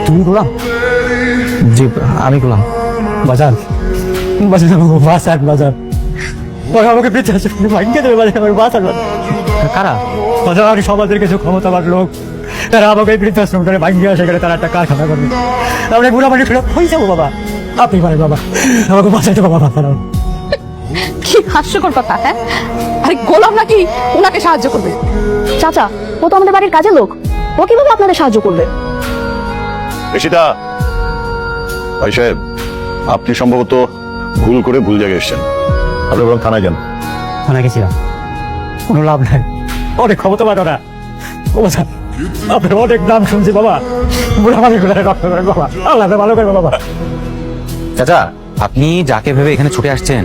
তুমি গোলাম? জি আমি গোলাম। বাজার বাজার বাজার আমাকে ভাগ্যে দেবে বাজার কারা? বাজার আমি সমাজের কিছু ক্ষমতাবান লোক, তারা আমাকে এই বৃদ্ধাশ্রমটারে ভাঙ্গিয়ে সেখানে তারা একটা কারখানা করবে। আমরা বুড়া মাটি ফেরত হয়ে যাবো বাবা। আপনি পারেন বাবা, আমাকে বাঁচাইতে বাবা। কি হাস্যকর কথা। হ্যাঁ, আরে গোলাম নাকি ওনাকে সাহায্য করবে? চাচা, ও তো আমাদের বাড়ির কাজের লোক, ও কিভাবে আপনাদের সাহায্য করবে? ঋষিতা ভাই সাহেব, আপনি সম্ভবত ভুল করে ভুল জায়গায় এসেছেন। আপনি বরং থানায় যান। থানায় গেছিলাম, কোনো লাভ নাই। অনেক ক্ষমতাবান ওরা। ও বাবা, আপনার অনেক নাম শুনছি বাবা। বুড়া মাটি রক্ত করেন বাবা, আল্লাহ ভালো করবে বাবা। চাচা, আপনি যাকে ভেবে এখানে ছুটে আসছেন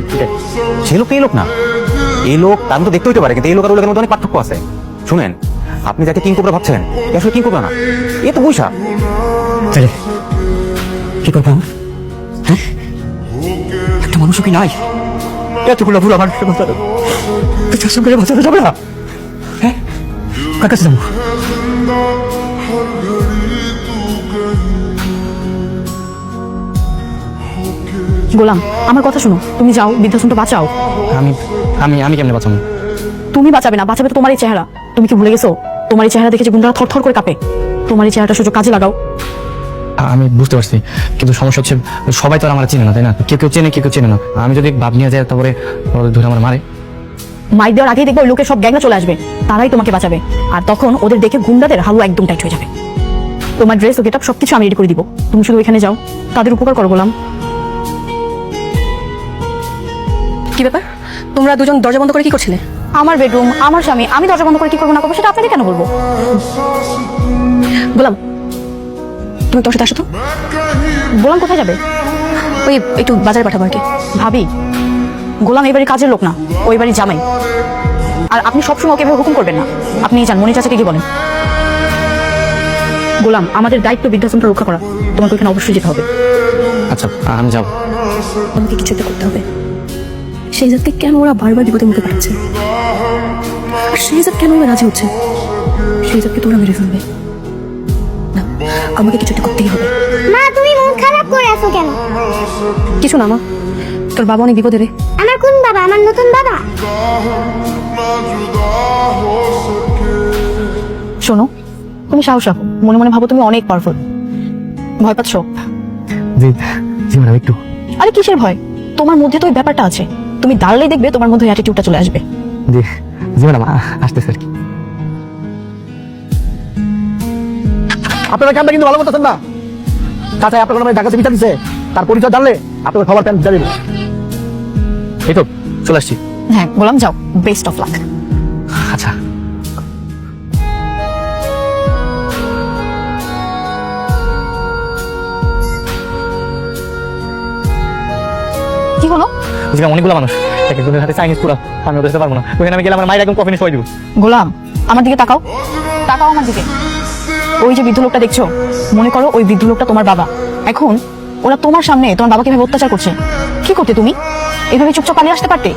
সে লোক এই লোক না। এই লোক তার মতো দেখতে হইতে পারে, কিন্তু এই লোক আর ওই লোকের মধ্যে অনেক পার্থক্য আছে। শুনেন, আপনি যাকে কিং কোবরা ভাবছেন এ আসলে কিং কোবরা না, এ তো বৈশা। কি করতাম? হ্যাঁ, একটা মানুষও কি নাই এতগুলো বুড়া মানুষের বাঁচানো? করে বাঁচানো যাবে না? হ্যাঁ, কার কাছে যাবো? গোলাম, আমার কথা শোনো, তুমি যাও, বৃদ্ধাশ্রমটা বাঁচাও। আমি আমি আমি কেমনে বাঁচাবো? তুমি বাঁচাবে না, বাঁচাবে তো তোমার এই চেহারা। তুমি কি ভুলে গেছো? তোমার এই চেহারা দেখে যে গুন্ডারা থরথর করে কাঁপে। তোমার এই চেহারাটা সুযোগ কাজে লাগাও। আমি বুঝতে পারছি, কিন্তু সমস্যা হচ্ছে সবাই তো আর আমার চেনে না, তাই না? কেউ কেউ চেনে, কেউ কেউ চেনে না। আমি যদি ভাব নিয়ে যাই, তারপরে ধরে আমার মারে। মাইক দেওয়ার আগেই দেখবে ওই লোকের সব গ্যাংরা চলে আসবে, তারাই তোমাকে বাঁচাবে। আর তখন ওদের দেখে গুন্ডাদের হালুয়া একদম টাইট হয়ে যাবে। তোমার ড্রেস ও গেটআপ সবকিছু আমি রেডি করে দিব, তুমি শুধু ওইখানে যাও, তাদের উপকার করো। গোলাম, কি ব্যাপার, তোমরা দুজন দরজা বন্ধ করে কি করছিলে? আমার বেডরুম, আমার স্বামী, আমি দরজা বন্ধ করে কি করবো না করবো সেটা আপনাদের কেন বলবো? গোলাম, তুমি তোর সাথে আসো তো। গোলাম কোথায় যাবে? ওই একটু বাজারে পাঠাবো আর কি। ভাবি, গোলাম এই বাড়ির কাজের লোক না, ওই বাড়ির জামাই। আর আপনি সবসময় ওকে এভাবে হুকুম করবেন না। আপনি যান, মনি চাচাকে গিয়ে বলেন। গোলাম, আমাদের দায়িত্ব বৃদ্ধাশ্রমটা রক্ষা করা, তোমাকে ওখানে অবশ্যই যেতে হবে। আচ্ছা, আমি যাবো। আমাকে কিছু একটা করতে হবে। সেই জাতকে কেন ওরা বারবার বিপদের মুখে পাঠাচ্ছে? আর সেই জাত কেন ওরা রাজি হচ্ছে? সেই জাতকে তোমরা মেরে ফেলবে না, আমাকে কিছু একটা করতেই হবে। মা, তুমি মন খারাপ করে আছো কেন? কিছু না মা, তোর বাবা অনেক বিপদে রে। আমার কোন বাবা? আমার নতুন বাবা? শোনো, তুমি সাহস রাখো, মনে মনে ভাবো তুমি অনেক পাওয়ারফুল। ভয় পাচ্ছ? জি জি ম্যাডাম, একটু। আরে কিসের ভয়? তোমার মধ্যে তো ওই ব্যাপারটা আছে। তুমি দাঁড়ালেই দেখবে তোমার মধ্যে অ্যাটিটিউডটা চলে আসবে। জি জি ম্যাডাম, আসতেছে আর কি। আপনারা কামটা কিন্তু ভালো করতেছেন না। চাচা আপনার নামে ঢাকাতে বিচার দিচ্ছে, তার পরিচয় জানলে আপনার খবর প্যান্ট জানিব। এই তো চলে আসছি। হ্যাঁ গোলাম, যাও, বেস্ট অফ লাক। আচ্ছা। কি হলো? বুঝলাম অনেকগুলো মানুষ, এক একজনের হাতে চাইনিজ পুরা, আমি ওদের সাথে পারবো না। ওখানে আমি গেলে আমার মায়ের একদম কফিনে শোয়াই দিব। গোলাম, আমার দিকে তাকাও, তাকাও আমার দিকে। ওই যে বৃদ্ধ লোকটা দেখছো, মনে করো ওই বৃদ্ধ লোকটা তোমার বাবা। এখন ওরা তোমার সামনে তোমার বাবাকে এভাবে অত্যাচার করছে। কি করতে তুমি? এভাবে চুপচাপ পালিয়ে আসতে পারতে।